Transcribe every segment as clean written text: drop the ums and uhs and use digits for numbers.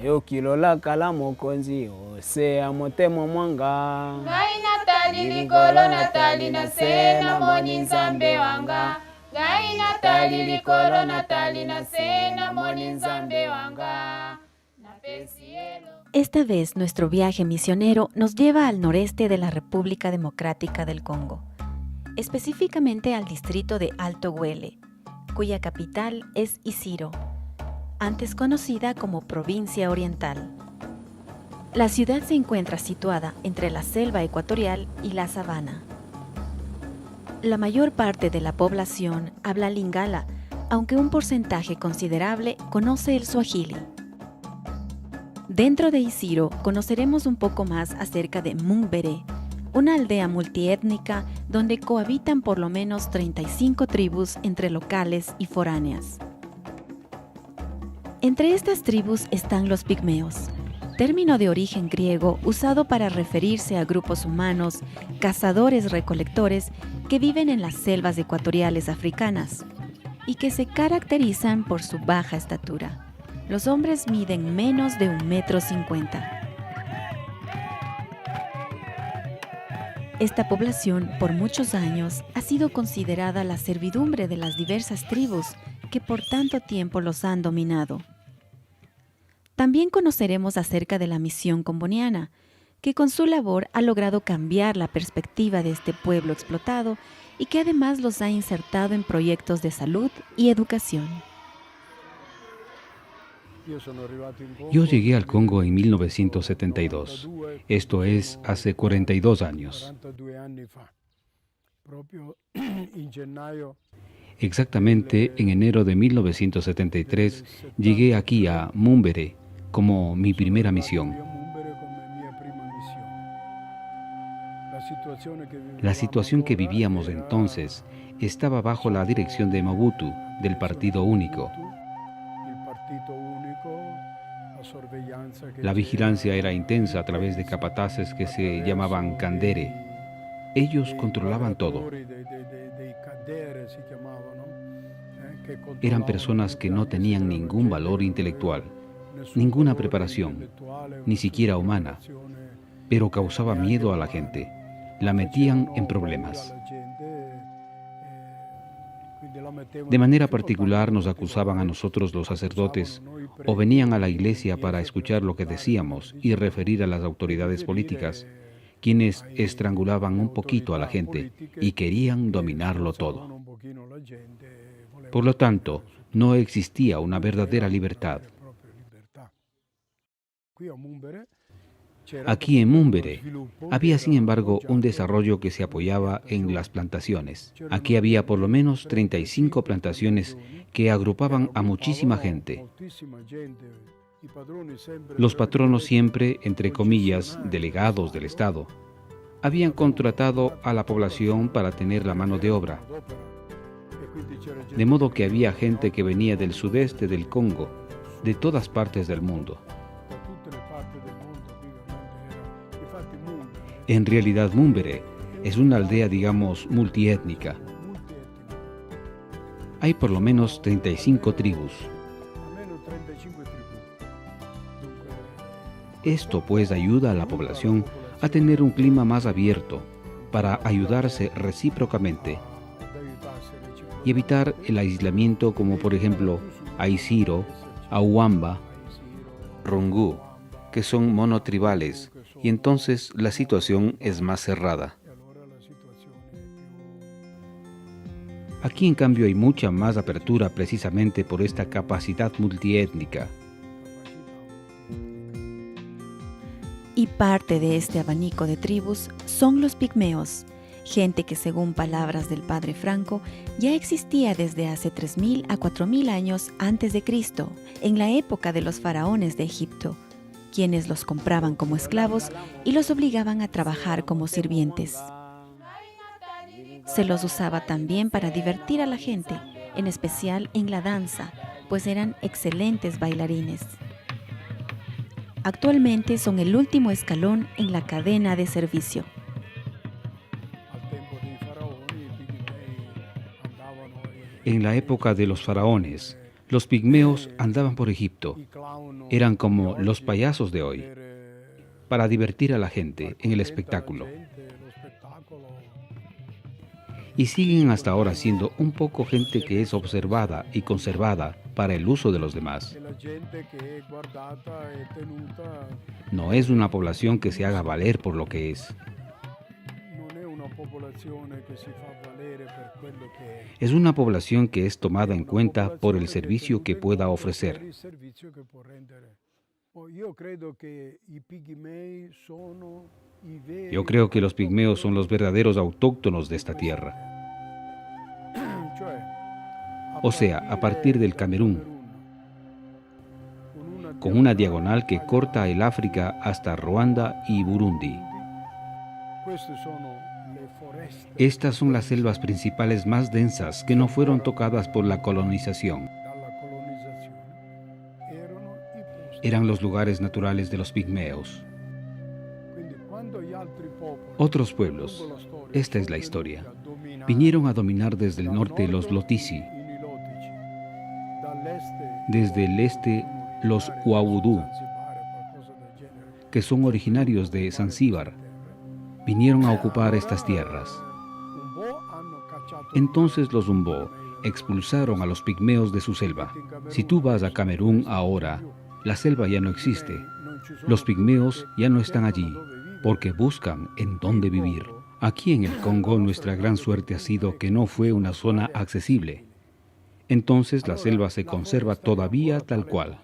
yokilola kala mokonzi osea motema mwanga ngai natali likolo natali na se namoni nzambe wanga ngai natali likolo natali na se namoni nzambe wanga. Esta vez nuestro viaje misionero nos lleva al noreste de la República Democrática del Congo, específicamente al distrito de Alto Huele, cuya capital es Isiro, antes conocida como Provincia Oriental. La ciudad se encuentra situada entre la selva ecuatorial y la sabana. La mayor parte de la población habla lingala, aunque un porcentaje considerable conoce el suajili. Dentro de Isiro conoceremos un poco más acerca de Mumbere, una aldea multiétnica donde cohabitan por lo menos 35 tribus entre locales y foráneas. Entre estas tribus están los pigmeos, término de origen griego usado para referirse a grupos humanos, cazadores-recolectores que viven en las selvas ecuatoriales africanas y que se caracterizan por su baja estatura. Los hombres miden menos de 1,50 m. Esta población, por muchos años, ha sido considerada la servidumbre de las diversas tribus que por tanto tiempo los han dominado. También conoceremos acerca de la misión comboniana, que con su labor ha logrado cambiar la perspectiva de este pueblo explotado y que además los ha insertado en proyectos de salud y educación. Yo llegué al Congo en 1972, esto es, hace 42 años. Exactamente en enero de 1973 llegué aquí a Mumbere como mi primera misión. La situación que vivíamos entonces estaba bajo la dirección de Mobutu, del Partido Único. La vigilancia era intensa a través de capataces que se llamaban Kandere. Ellos controlaban todo. Eran personas que no tenían ningún valor intelectual, ninguna preparación, ni siquiera humana, pero causaban miedo a la gente, la metían en problemas. De manera particular nos acusaban a nosotros los sacerdotes o venían a la iglesia para escuchar lo que decíamos y referir a las autoridades políticas, quienes estrangulaban un poquito a la gente y querían dominarlo todo. Por lo tanto, no existía una verdadera libertad. Aquí en Mumbere había, sin embargo, un desarrollo que se apoyaba en las plantaciones. Aquí había por lo menos 35 plantaciones que agrupaban a muchísima gente. Los patronos siempre, entre comillas, delegados del Estado, habían contratado a la población para tener la mano de obra. De modo que había gente que venía del sudeste del Congo, de todas partes del mundo. En realidad, Mumbere es una aldea, digamos, multiétnica. Hay por lo menos 35 tribus. Esto pues ayuda a la población a tener un clima más abierto para ayudarse recíprocamente y evitar el aislamiento como por ejemplo Aisiro, Auamba, Rungu, que son monotribales y entonces la situación es más cerrada. Aquí en cambio hay mucha más apertura precisamente por esta capacidad multiétnica. Y parte de este abanico de tribus son los pigmeos, gente que según palabras del padre Franco ya existía desde hace 3.000 a 4.000 años antes de Cristo, en la época de los faraones de Egipto, quienes los compraban como esclavos y los obligaban a trabajar como sirvientes. Se los usaba también para divertir a la gente, en especial en la danza, pues eran excelentes bailarines. Actualmente son el último escalón en la cadena de servicio. En la época de los faraones, Los pigmeos andaban por Egipto. Eran como los payasos de hoy, para divertir a la gente en el espectáculo. Y siguen hasta ahora siendo un poco gente que es observada y conservada para el uso de los demás. No es una población que se haga valer por lo que es. Es una población que es tomada en cuenta por el servicio que pueda ofrecer. Yo creo que los pigmeos son los verdaderos autóctonos de esta tierra. O sea, a partir del Camerún, con una diagonal que corta el África hasta Ruanda y Burundi. Estas son las selvas principales más densas que no fueron tocadas por la colonización. Eran los lugares naturales de los pigmeos. Otros pueblos, esta es la historia, vinieron a dominar desde el norte los Lotisi, desde el este los Huaudú, que son originarios de Zanzíbar, vinieron a ocupar estas tierras. Entonces los Umbó expulsaron a los pigmeos de su selva. Si tú vas a Camerún ahora, la selva ya no existe. Los pigmeos ya no están allí, porque buscan en dónde vivir. Aquí en el Congo nuestra gran suerte ha sido que no fue una zona accesible. Entonces la selva se conserva todavía tal cual.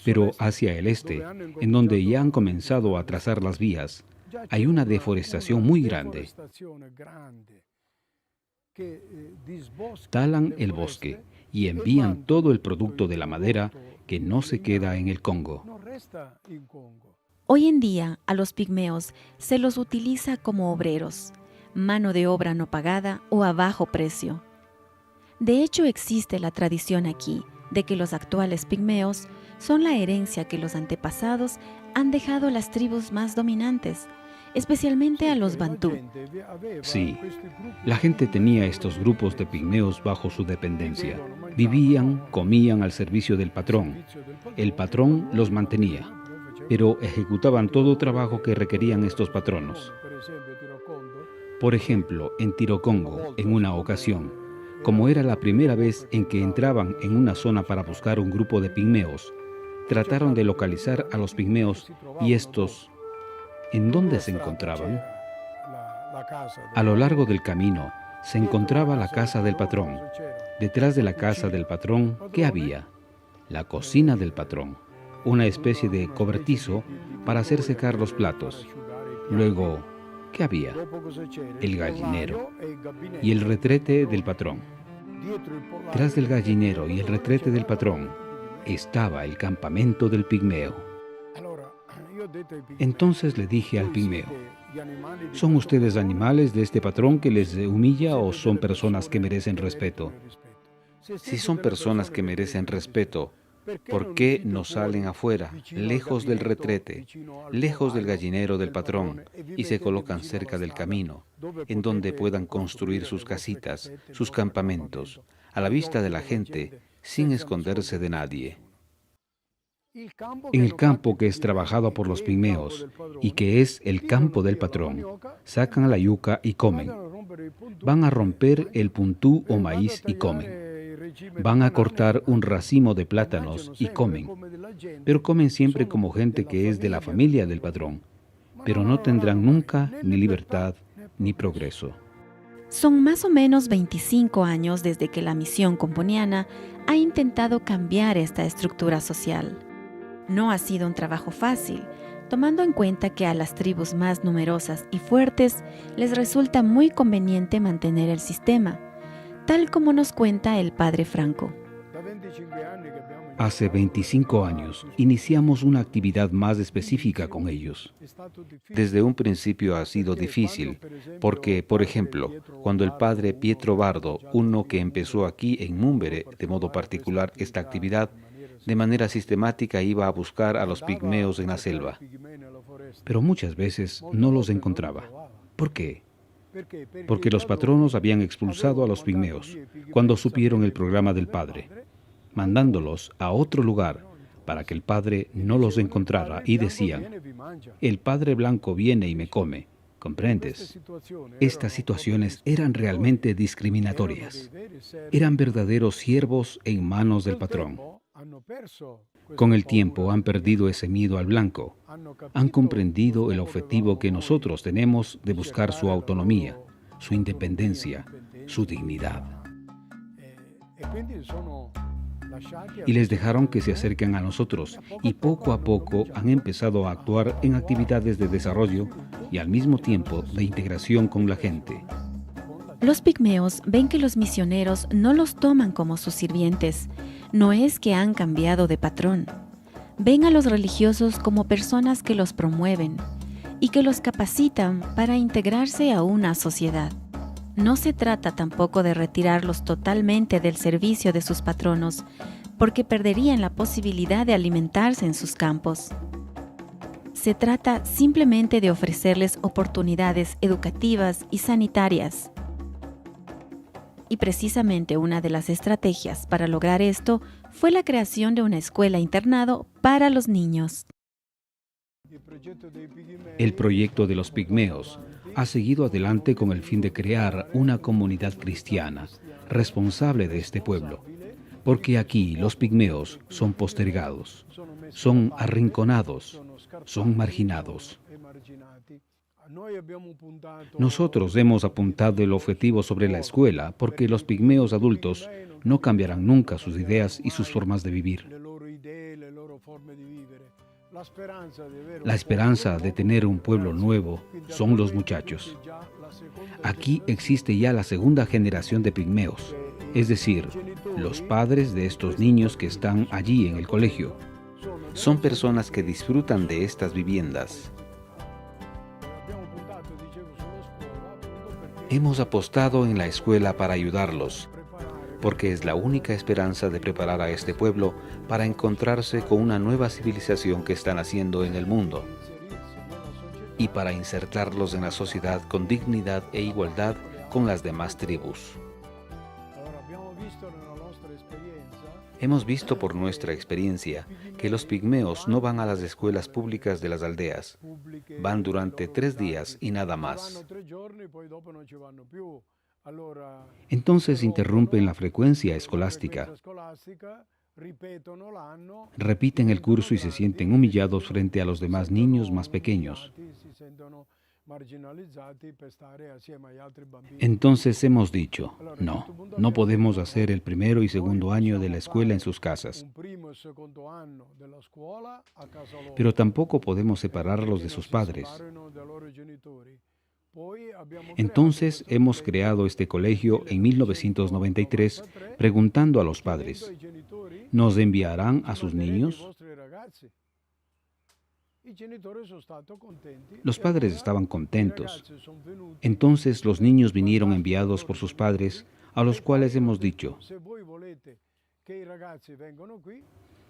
Pero hacia el este, en donde ya han comenzado a trazar las vías, hay una deforestación muy grande. Talan el bosque y envían todo el producto de la madera que no se queda en el Congo. Hoy en día a los pigmeos se los utiliza como obreros, mano de obra no pagada o a bajo precio. De hecho existe la tradición aquí de que los actuales pigmeos son la herencia que los antepasados han dejado a las tribus más dominantes, especialmente a los bantú. Sí, la gente tenía estos grupos de pigmeos bajo su dependencia. Vivían, comían al servicio del patrón. El patrón los mantenía, pero ejecutaban todo trabajo que requerían estos patronos. Por ejemplo, en Tirocongo, en una ocasión, como era la primera vez en que entraban en una zona para buscar un grupo de pigmeos, trataron de localizar a los pigmeos y estos, ¿en dónde se encontraban? A lo largo del camino se encontraba la casa del patrón. Detrás de la casa del patrón, ¿qué había? La cocina del patrón, una especie de cobertizo para hacer secar los platos. Luego, ¿qué había? El gallinero y el retrete del patrón. Tras del gallinero y el retrete del patrón estaba el campamento del pigmeo. Entonces le dije al pigmeo, ¿son ustedes animales de este patrón que les humilla o son personas que merecen respeto? Si son personas que merecen respeto, ¿por qué no salen afuera, lejos del retrete, lejos del gallinero del patrón, y se colocan cerca del camino, en donde puedan construir sus casitas, sus campamentos, a la vista de la gente, sin esconderse de nadie? En el campo que es trabajado por los pigmeos y que es el campo del patrón, sacan la yuca y comen. Van a romper el puntú o maíz y comen. Van a cortar un racimo de plátanos y comen. Pero comen siempre como gente que es de la familia del patrón. Pero no tendrán nunca ni libertad ni progreso. Son más o menos 25 años desde que la misión componiana ha intentado cambiar esta estructura social. No ha sido un trabajo fácil, tomando en cuenta que a las tribus más numerosas y fuertes les resulta muy conveniente mantener el sistema, tal como nos cuenta el padre Franco. Hace 25 años iniciamos una actividad más específica con ellos. Desde un principio ha sido difícil, porque, por ejemplo, cuando el padre Pietro Bardo, uno que empezó aquí en Múmbere de modo particular esta actividad, de manera sistemática iba a buscar a los pigmeos en la selva, pero muchas veces no los encontraba. ¿Por qué? Porque los patronos habían expulsado a los pigmeos cuando supieron el programa del padre. mandándolos a otro lugar para que el padre no los encontrara, y decían: el padre blanco viene y me come. ¿Comprendes? Estas situaciones eran realmente discriminatorias. Eran verdaderos siervos en manos del patrón. Con el tiempo han perdido ese miedo al blanco. Han comprendido el objetivo que nosotros tenemos de buscar su autonomía, su independencia, su dignidad. Y les dejaron que se acerquen a nosotros, y poco a poco han empezado a actuar en actividades de desarrollo y al mismo tiempo de integración con la gente. Los pigmeos ven que los misioneros no los toman como sus sirvientes. No es que han cambiado de patrón. Ven a los religiosos como personas que los promueven y que los capacitan para integrarse a una sociedad. No se trata tampoco de retirarlos totalmente del servicio de sus patronos, porque perderían la posibilidad de alimentarse en sus campos. Se trata simplemente de ofrecerles oportunidades educativas y sanitarias. Y precisamente una de las estrategias para lograr esto fue la creación de una escuela-internado para los niños. El proyecto de los pigmeos ha seguido adelante con el fin de crear una comunidad cristiana responsable de este pueblo, porque aquí los pigmeos son postergados, son arrinconados, son marginados. Nosotros hemos apuntado el objetivo sobre la escuela porque los pigmeos adultos no cambiarán nunca sus ideas y sus formas de vivir. La esperanza de tener un pueblo nuevo son los muchachos. Aquí existe ya la segunda generación de pigmeos, es decir, los padres de estos niños que están allí en el colegio. Son personas que disfrutan de estas viviendas. Hemos apostado en la escuela para ayudarlos, porque es la única esperanza de preparar a este pueblo para encontrarse con una nueva civilización que está naciendo en el mundo y para insertarlos en la sociedad con dignidad e igualdad con las demás tribus. Hemos visto por nuestra experiencia que los pigmeos no van a las escuelas públicas de las aldeas. Van durante 3 días y nada más. Entonces interrumpen la frecuencia escolástica, repiten el curso y se sienten humillados frente a los demás niños más pequeños. Entonces hemos dicho, no podemos hacer el primero y segundo año de la escuela en sus casas, pero tampoco podemos separarlos de sus padres. Entonces hemos creado este colegio en 1993 preguntando a los padres, ¿nos enviarán a sus niños? Los padres estaban contentos. Entonces los niños vinieron enviados por sus padres, a los cuales hemos dicho,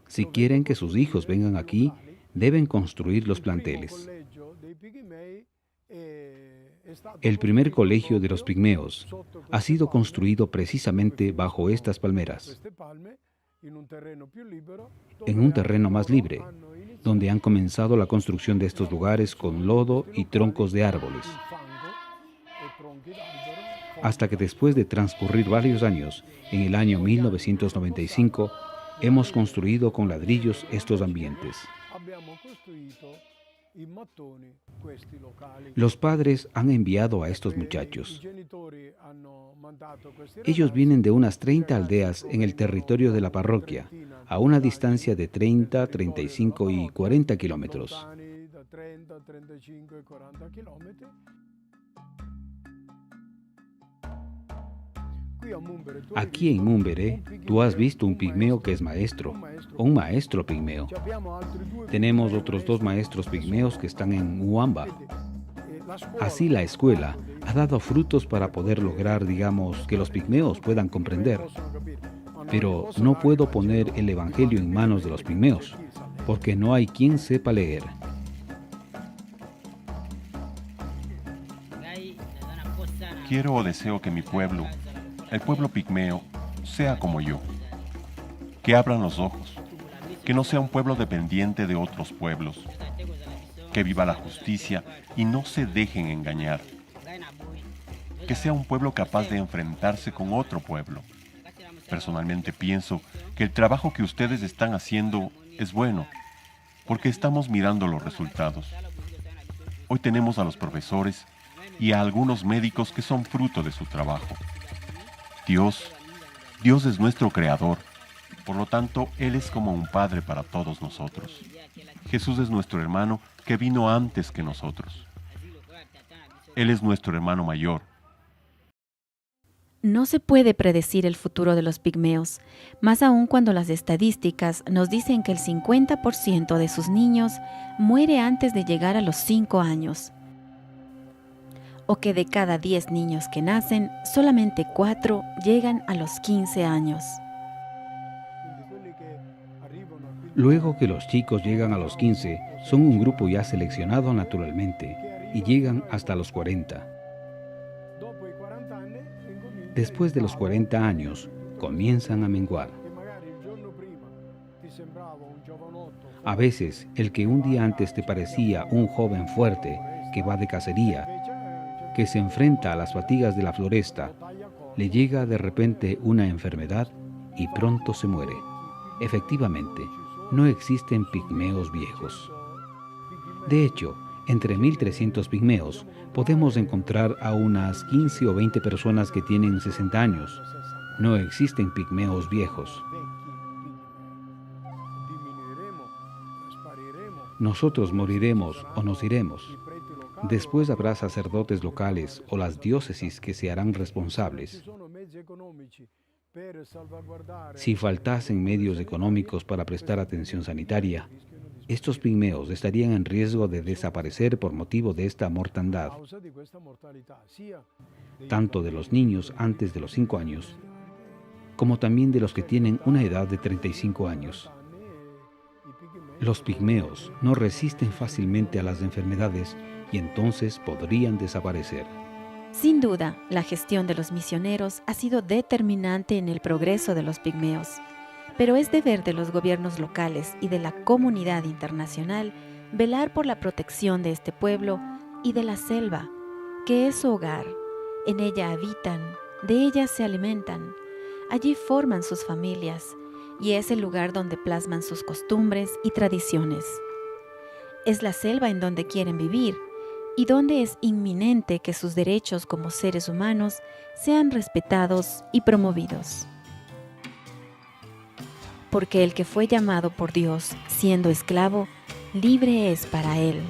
si quieren que sus hijos vengan aquí, deben construir los planteles. El primer colegio de los pigmeos ha sido construido precisamente bajo estas palmeras, en un terreno más libre, donde han comenzado la construcción de estos lugares con lodo y troncos de árboles. Hasta que después de transcurrir varios años, en el año 1995, hemos construido con ladrillos estos ambientes. Los padres han enviado a estos muchachos. Ellos vienen de unas 30 aldeas en el territorio de la parroquia, a una distancia de 30, 35 y 40 kilómetros. Aquí en Mumbere, tú has visto un pigmeo que es maestro, o un maestro pigmeo. Tenemos otros 2 maestros pigmeos que están en Uamba. Así la escuela ha dado frutos para poder lograr, digamos, que los pigmeos puedan comprender. Pero no puedo poner el evangelio en manos de los pigmeos, porque no hay quien sepa leer. Quiero o deseo que mi pueblo, el pueblo pigmeo, sea como yo. que abran los ojos, que no sea un pueblo dependiente de otros pueblos, que viva la justicia y no se dejen engañar, que sea un pueblo capaz de enfrentarse con otro pueblo. Personalmente pienso que el trabajo que ustedes están haciendo es bueno, porque estamos mirando los resultados. Hoy tenemos a los profesores y a algunos médicos que son fruto de su trabajo. Dios es nuestro creador, por lo tanto, Él es como un padre para todos nosotros. Jesús es nuestro hermano que vino antes que nosotros. Él es nuestro hermano mayor. No se puede predecir el futuro de los pigmeos, más aún cuando las estadísticas nos dicen que el 50% de sus niños muere antes de llegar a los 5 años, o que de cada 10 niños que nacen, solamente 4 llegan a los 15 años. Luego que los chicos llegan a los 15, son un grupo ya seleccionado naturalmente y llegan hasta los 40. Después de los 40 años, comienzan a menguar. A veces, el que un día antes te parecía un joven fuerte que va de cacería, que se enfrenta a las fatigas de la floresta, le llega de repente una enfermedad y pronto se muere. Efectivamente, no existen pigmeos viejos. De hecho, entre 1.300 pigmeos podemos encontrar a unas 15 o 20 personas que tienen 60 años. No existen pigmeos viejos. Nosotros moriremos o nos iremos. Después habrá sacerdotes locales o las diócesis que se harán responsables. Si faltasen medios económicos para prestar atención sanitaria, estos pigmeos estarían en riesgo de desaparecer por motivo de esta mortandad, tanto de los niños antes de los 5 años, como también de los que tienen una edad de 35 años. Los pigmeos no resisten fácilmente a las enfermedades y entonces podrían desaparecer. Sin duda, la gestión de los misioneros ha sido determinante en el progreso de los pigmeos, pero es deber de los gobiernos locales y de la comunidad internacional velar por la protección de este pueblo y de la selva, que es su hogar. En ella habitan, de ella se alimentan, allí forman sus familias y es el lugar donde plasman sus costumbres y tradiciones. Es la selva en donde quieren vivir y donde es inminente que sus derechos como seres humanos sean respetados y promovidos. Porque el que fue llamado por Dios siendo esclavo, libre es para él.